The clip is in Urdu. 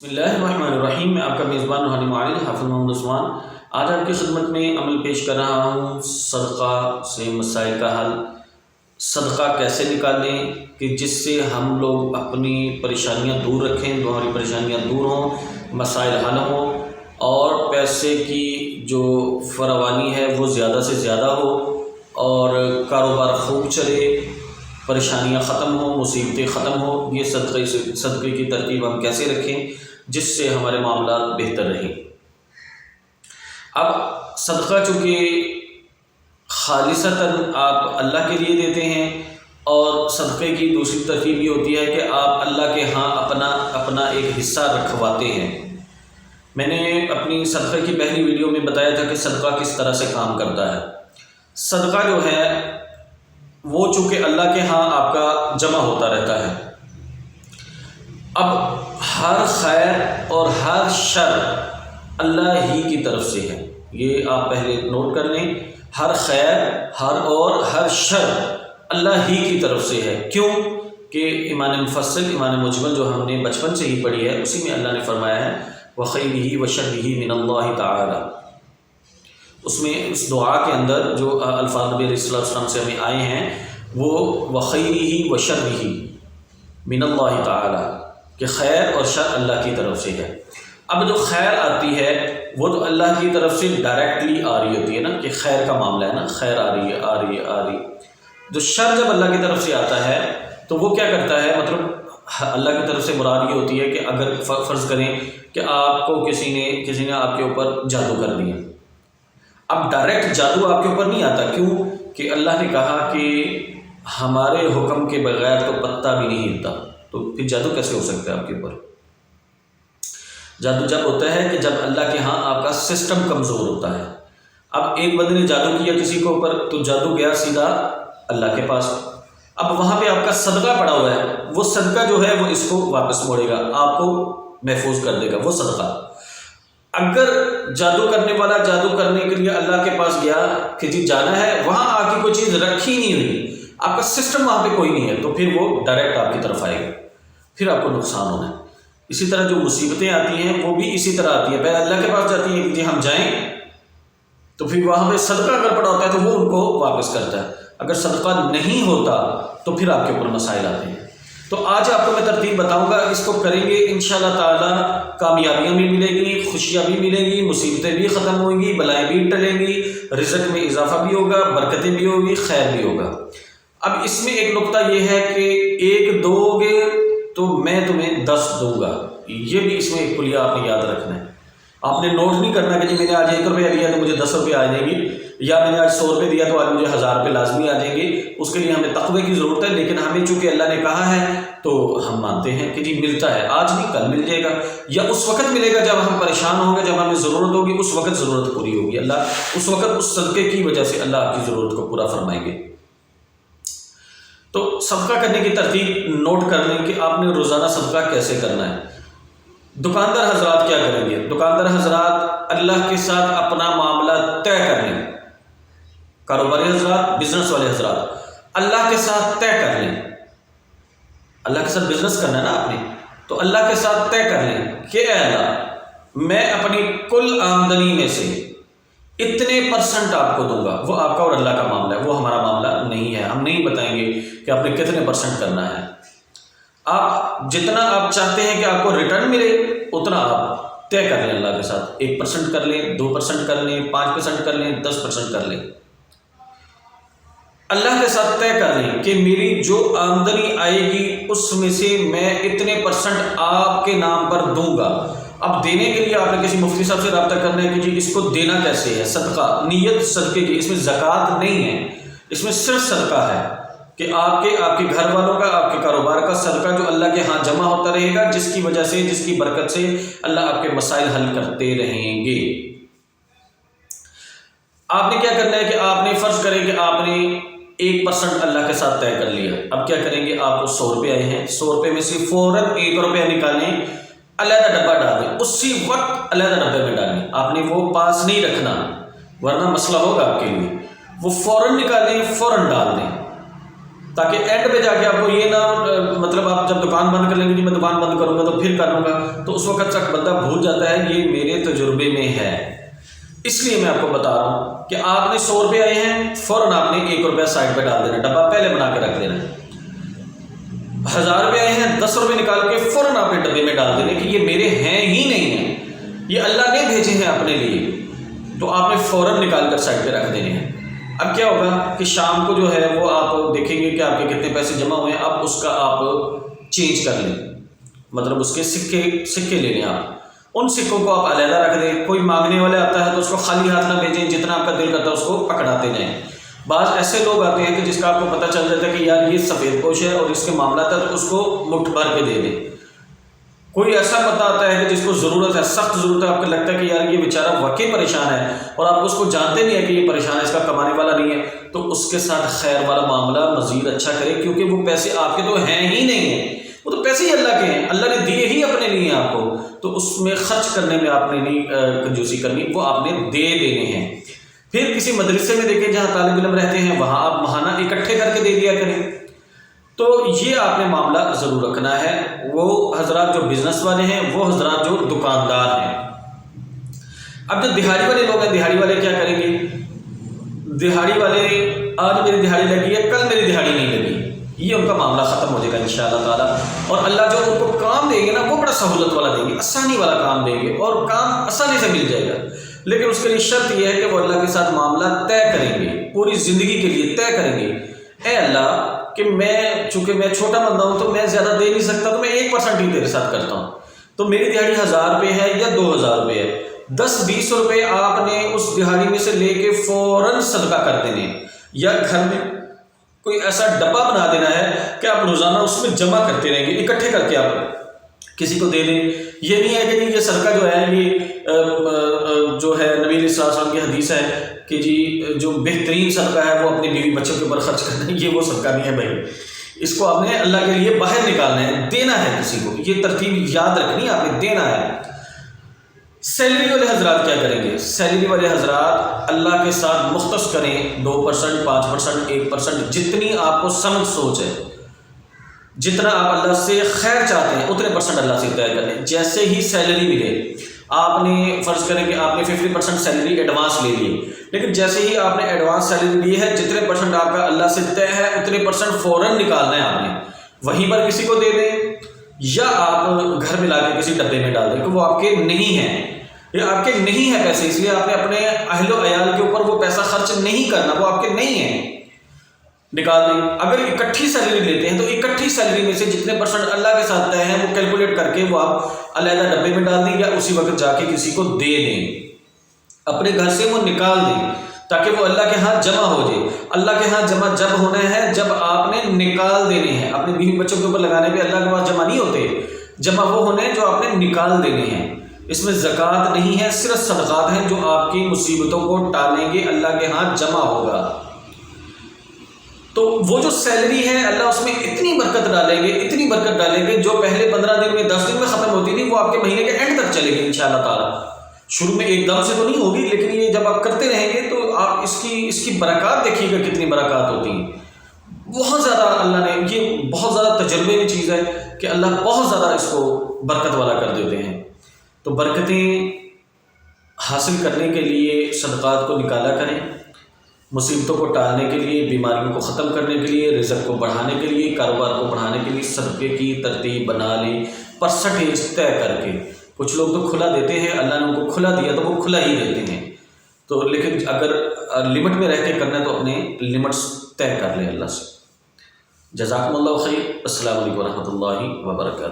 بسم اللہ الرحمن الرحیم. میں آپ کا میزبان روحانی معالج حافظ محمد عثمان آج آپ کی خدمت میں عمل پیش کر رہا ہوں. صدقہ سے مسائل کا حل. صدقہ کیسے نکالیں کہ جس سے ہم لوگ اپنی پریشانیاں دور رکھیں، ہماری پریشانیاں دور ہوں، مسائل حل ہوں اور پیسے کی جو فراوانی ہے وہ زیادہ سے زیادہ ہو اور کاروبار خوب چلے، پریشانیاں ختم ہوں، مصیبتیں ختم ہوں. یہ صدقے کی ترتیب ہم کیسے رکھیں جس سے ہمارے معاملات بہتر رہیں. اب صدقہ چونکہ خالصتاً آپ اللہ کے لیے دیتے ہیں، اور صدقے کی دوسری ترتیب یہ ہوتی ہے کہ آپ اللہ کے ہاں اپنا ایک حصہ رکھواتے ہیں. میں نے اپنی صدقے کی پہلی ویڈیو میں بتایا تھا کہ صدقہ کس طرح سے کام کرتا ہے. صدقہ جو ہے وہ چونکہ اللہ کے ہاں آپ کا جمع ہوتا رہتا ہے. اب ہر خیر اور ہر شر اللہ ہی کی طرف سے ہے، یہ آپ پہلے نوٹ کر لیں. ہر خیر اور ہر شر اللہ ہی کی طرف سے ہے. کیوں کہ ایمان مفصل، ایمان مجمل جو ہم نے بچپن سے ہی پڑھی ہے، اسی میں اللہ نے فرمایا ہے وَخَيْرِهِ وَشَرِّهِ مِنَ اللَّهِ تَعَالَى. اس میں اس دعا کے اندر جو الفاظ نبی علیہ السلام سے ہمیں آئے ہیں وہ وَخَيْرِهِ وَشَرِّهِ مِنَ اللَّهِ تَعَالَى کہ خیر اور شر اللہ کی طرف سے ہے. اب جو خیر آتی ہے وہ تو اللہ کی طرف سے ڈائریکٹلی آ رہی ہوتی ہے نا، کہ خیر کا معاملہ ہے نا، خیر آ رہی ہے. جو شر جب اللہ کی طرف سے آتا ہے تو وہ کیا کرتا ہے، مطلب اللہ کی طرف سے مراد یہ ہوتی ہے کہ اگر فرض کریں کہ آپ کو کسی نے آپ کے اوپر جادو کر دیا. اب ڈائریکٹ جادو آپ کے اوپر نہیں آتا. کیوں کہ اللہ نے کہا کہ ہمارے حکم کے بغیر تو پتا بھی نہیں ہلتا. تو پھر جادو کیسے ہو سکتا ہے آپ کے اوپر؟ جادو جب ہوتا ہے کہ جب اللہ کے ہاں آپ کا سسٹم کمزور ہوتا ہے. اب ایک بندے نے جادو کیا کسی کے اوپر تو جادو گیا سیدھا اللہ کے پاس. اب وہاں پہ آپ کا صدقہ پڑا ہوا ہے، وہ صدقہ جو ہے وہ اس کو واپس موڑے گا، آپ کو محفوظ کر دے گا وہ صدقہ. اگر جادو کرنے والا جادو کرنے کے لیے اللہ کے پاس گیا کہ جی جانا ہے، وہاں آ کے کوئی چیز رکھی نہیں ہوئی، آپ کا سسٹم وہاں پہ کوئی نہیں ہے، تو پھر وہ ڈائریکٹ آپ کی طرف آئے گا، پھر آپ کو نقصان ہونا ہے. اسی طرح جو مصیبتیں آتی ہیں وہ بھی اسی طرح آتی ہیں. پہلے اللہ کے پاس جاتی ہیں کہ جی ہم جائیں، تو پھر وہاں پہ صدقہ اگر پڑا ہوتا ہے تو وہ ان کو واپس کرتا ہے. اگر صدقہ نہیں ہوتا تو پھر آپ کے اوپر مسائل آتے ہیں. تو آج آپ کو میں ترتیب بتاؤں گا، اس کو کریں گے انشاءاللہ تعالی کامیابیاں بھی ملے گی، خوشیاں بھی ملیں گی، مصیبتیں بھی ختم ہوئیں گی، بلائیں بھی ٹلیں گی، رزق میں اضافہ بھی ہوگا، برکتیں بھی ہوگی، خیر بھی ہوگا. اب اس میں ایک نقطہ یہ ہے کہ ایک دو گے تو میں تمہیں 10 دوں گا. یہ بھی اس میں ایک کلیہ آپ نے یاد رکھنا ہے. آپ نے نوٹ نہیں کرنا کہ جی میں نے آج 1 روپیہ دیا تو مجھے 10 روپے آ جائیں گے، یا میں نے آج 100 روپے دیا تو آج مجھے 1000 روپے لازمی آ جائیں گے. اس کے لیے ہمیں تقوی کی ضرورت ہے، لیکن ہمیں چونکہ اللہ نے کہا ہے تو ہم مانتے ہیں کہ جی ملتا ہے، آج نہیں کل مل جائے گا، یا اس وقت ملے گا جب ہم پریشان ہوں گے، جب ہمیں ضرورت ہوگی اس وقت ضرورت پوری ہوگی. اللہ اس وقت اس صدقے کی وجہ سے اللہ آپ کی ضرورت کو پورا فرمائیں گے. تو صدقہ کرنے کی ترتیب نوٹ کر لیں کہ آپ نے روزانہ صدقہ کیسے کرنا ہے. دکاندار حضرات کیا کریں گے؟ دکاندار حضرات اللہ کے ساتھ اپنا معاملہ طے کر لیں. کاروباری حضرات، بزنس والے حضرات اللہ کے ساتھ طے کر لیں. اللہ کے ساتھ بزنس کرنا ہے نا آپ نے، تو اللہ کے ساتھ طے کر لیں کہ اے اللہ میں اپنی کل آمدنی میں سے اتنے % آپ کو دوں گا. وہ آپ کا اور اللہ کا معاملہ ہے، وہ ہمارا معاملہ نہیں ہے. ہم نہیں بتائیں گے کہ آپ نے کتنے % کرنا ہے. آپ جتنا آپ چاہتے ہیں کہ آپ کو ریٹرن ملے اتنا آپ طے کر لیں اللہ کے ساتھ. 1% کر لیں، 2% کر لیں، 5% کر لیں، 10% کر لیں. اللہ کے ساتھ طے کر لیں کہ میری جو آمدنی آئے گی اس میں سے میں اتنے % آپ کے نام پر دوں گا. اب دینے کے لیے آپ نے کسی مفتی صاحب سے رابطہ کرنا ہے کہ جی اس کو دینا کیسے ہے. صدقہ، نیت صدقے کی، اس میں زکوٰۃ نہیں ہے، اس میں صرف صدقہ ہے کہ آپ کے گھر والوں کا، آپ کے کاروبار کا صدقہ جو اللہ کے ہاں جمع ہوتا رہے گا، جس کی وجہ سے، جس کی برکت سے اللہ آپ کے مسائل حل کرتے رہیں گے. آپ نے کیا کرنا ہے کہ آپ نے فرض کریں کہ آپ نے 1% اللہ کے ساتھ طے کر لیا. اب کیا کریں گے؟ آپ کو 100 روپے آئے ہیں، 100 روپے میں سے فوراً 1 روپیہ نکالیں، علیحدہ ڈبہ ڈال دیں، اسی وقت علیحدہ ڈبے میں ڈالیں. آپ نے وہ پاس نہیں رکھنا ورنہ مسئلہ ہوگا آپ کے لیے. وہ فوراً نکالیں، فوراً ڈال دیں. تاکہ اینڈ پہ جا کے آپ کو یہ نہ مطلب آپ جب دکان بند کر لیں گے جی میں دکان بند کروں گا تو پھر کروں گا، تو اس وقت تک بندہ بھول جاتا ہے یہ میرے تجربے میں ہے۔ اس لیے میں آپ کو بتا رہا ہوں کہ آپ نے 100 روپے آئے ہیں، فوراً آپ نے 1 روپیہ سائڈ پہ ڈال دینا، ڈبہ پہلے بنا کے رکھ دینا۔ 1000 روپے آئے ہیں، 10 روپے نکال کے فوراً آپ نے ڈبے میں ڈال دینے کہ یہ میرے ہیں ہی نہیں ہیں، یہ اللہ نے بھیجے ہیں اپنے لیے، تو آپ نے فوراً نکال کر سائڈ پہ رکھ دینے ہیں۔ اب کیا ہوگا کہ شام کو جو ہے وہ آپ دیکھیں گے کہ آپ کے کتنے پیسے جمع ہوئے ہیں، اب اس کا آپ چینج کر لیں، مطلب اس کے سکے لے لیں، آپ ان سکوں کو آپ علیحدہ رکھ دیں۔ کوئی مانگنے والے آتا ہے تو اس کو خالی ہاتھ نہ بھیجیں، جتنا آپ کا دل کرتا ہے اس کو پکڑاتے جائیں۔ بعض ایسے لوگ آتے ہیں کہ جس کا آپ کو پتہ چل جاتا ہے کہ یار یہ سفید پوش ہے اور اس کے معاملات ہے، تو اس کو مٹھ بھر کے دے دیں۔ کوئی ایسا بندہ آتا ہے کہ جس کو ضرورت ہے، سخت ضرورت ہے، آپ کو لگتا ہے کہ یار یہ بیچارہ واقعی پریشان ہے اور آپ اس کو جانتے نہیں ہیں کہ یہ پریشان ہے، اس کا کمانے والا نہیں ہے، تو اس کے ساتھ خیر والا معاملہ مزید اچھا کرے، کیونکہ وہ پیسے آپ کے تو ہیں ہی نہیں ہیں، وہ تو پیسے ہی اللہ کے ہیں، اللہ نے دیے ہی اپنے لیے آپ کو، تو اس میں خرچ کرنے میں آپ نے نہیں کنجوسی کرنی، وہ آپ نے دے دینے ہیں۔ پھر کسی مدرسے میں دیکھیں جہاں طالب علم رہتے ہیں، وہاں آپ ماہانہ اکٹھے کر کے دے دیا کریں۔ تو یہ آپ نے معاملہ ضرور رکھنا ہے۔ وہ حضرات جو بزنس والے ہیں، وہ حضرات جو دکاندار ہیں۔ اب جو دہاڑی والے لوگ ہیں، دہاڑی والے کیا کریں گے؟ دہاڑی والے آج میری دہاڑی لگی ہے، کل میری دہاڑی نہیں لگی، یہ ان کا معاملہ ختم ہو جائے گا انشاءاللہ تعالیٰ، اور اللہ جو ان کو کام دیں گے نا وہ بڑا سہولت والا دیں گے، آسانی والا کام دیں گے، اور کام آسانی سے مل جائے گا۔ لیکن اس کے لیے شرط یہ ہے کہ وہ اللہ کے ساتھ معاملہ طے کریں گے، پوری زندگی کے لیے طے کریں گے۔ اے اللہ کہ چونکہ میں چھوٹا بندہ ہوں تو میں زیادہ دے نہیں سکتا، تو میں 1% ہی تیرے ساتھ کرتا ہوں، تو میری دہاڑی 1000 روپے ہے یا 2000 روپے ہے، 10-20 روپے آپ نے اس دہاڑی میں سے لے کے فوراً صدقہ کر دینے، یا گھر میں کوئی ایسا ڈبہ بنا دینا ہے کہ آپ روزانہ اس میں جمع کرتے رہیں گے، اکٹھے کر کے آپ کسی کو دے دیں۔ یہ نہیں ہے کہ یہ صدقہ جو ہے یہ جو ہے نبی علیہ السلام کی حدیث ہے کہ جی جو بہترین صدقہ ہے وہ اپنے بیوی بچوں کے اوپر خرچ کرنا ہے، یہ وہ صدقہ نہیں ہے بھائی، اس کو آپ نے اللہ کے لیے باہر نکالنا ہے، دینا ہے کسی کو، یہ ترتیب یاد رکھنی ہے، آپ نے دینا ہے۔ سیلری والے حضرات کیا کریں گے؟ سیلری والے حضرات اللہ کے ساتھ مختص کریں، 2%، 5%، 1%، جتنی آپ کو سمجھ سوچ ہے، جتنا آپ اللہ سے خیر چاہتے ہیں اتنے % اللہ سے طے کر لیں۔ جیسے ہی سیلری ملے، آپ نے فرض کریں کہ آپ نے 50% سیلری ایڈوانس لے لی، لیکن جیسے ہی آپ نے ایڈوانس سیلری لی ہے، جتنے % آپ کا اللہ سے طے ہے اتنے % فوراً نکالنا ہے آپ نے، وہیں پر کسی کو دے دیں، یا آپ گھر میں لا کے کسی ڈبے میں ڈال دیں کہ وہ آپ کے نہیں ہیں، یہ آپ کے نہیں ہیں پیسے، اس لیے آپ نے اپنے اہل و عیال کے اوپر وہ پیسہ خرچ نہیں کرنا، وہ آپ کے نہیں ہیں، نکال دیں۔ اگر اکٹھی سیلری لیتے ہیں تو اکٹھی سیلری میں سے جتنے % اللہ کے ساتھ طے ہیں وہ کیلکولیٹ کر کے وہ آپ علیحدہ ڈبے میں ڈال دیں، یا اسی وقت جا کے کسی کو دے دیں، اپنے گھر سے وہ نکال دیں، تاکہ وہ اللہ کے ہاں جمع ہو جائے۔ اللہ کے ہاں جمع جب ہونا ہے جب آپ نے نکال دینے ہیں، اپنے بیوی بچوں کے اوپر لگانے پہ اللہ کے پاس جمع نہیں ہوتے، جمع وہ ہونے ہیں جو آپ نے نکال دینے ہیں۔ اس میں زکوٰۃ نہیں ہے، صرف صدقات ہیں جو آپ کی مصیبتوں کو ٹالیں گے، اللہ کے ہاں جمع ہوگا۔ تو وہ جو سیلری ہے اللہ اس میں اتنی برکت ڈالیں گے، اتنی برکت ڈالیں گے، جو پہلے 15 دن میں 10 دن میں ختم ہوتی تھی وہ آپ کے مہینے کے اینڈ تک چلے گی انشاءاللہ تعالیٰ۔ شروع میں ایک دم سے تو نہیں ہوگی، لیکن یہ جب آپ کرتے رہیں گے تو آپ اس کی برکات دیکھیے گا، کتنی برکات ہوتی ہیں۔ بہت زیادہ اللہ نے، یہ بہت زیادہ تجربے کی چیز ہے کہ اللہ بہت زیادہ اس کو برکت والا کر دیتے ہیں۔ تو برکتیں حاصل کرنے کے لیے صدقات کو نکالا کریں، مصیبتوں کو ٹالنے کے لیے، بیماریوں کو ختم کرنے کے لیے، رزق کو بڑھانے کے لیے، کاروبار کو بڑھانے کے لیے صدقے کی ترتیب بنا لیں، پرسنٹیج طے کر کے۔ کچھ لوگ تو کھلا دیتے ہیں، اللہ نے ان کو کھلا دیا تو وہ کھلا ہی دیتے ہیں، تو لیکن اگر لمٹ میں رہ کے کرنا ہے تو اپنے لمٹس طے کر لیں اللہ سے۔ جزاکم اللہ خیر، السلام علیکم ورحمۃ اللہ وبرکاتہ۔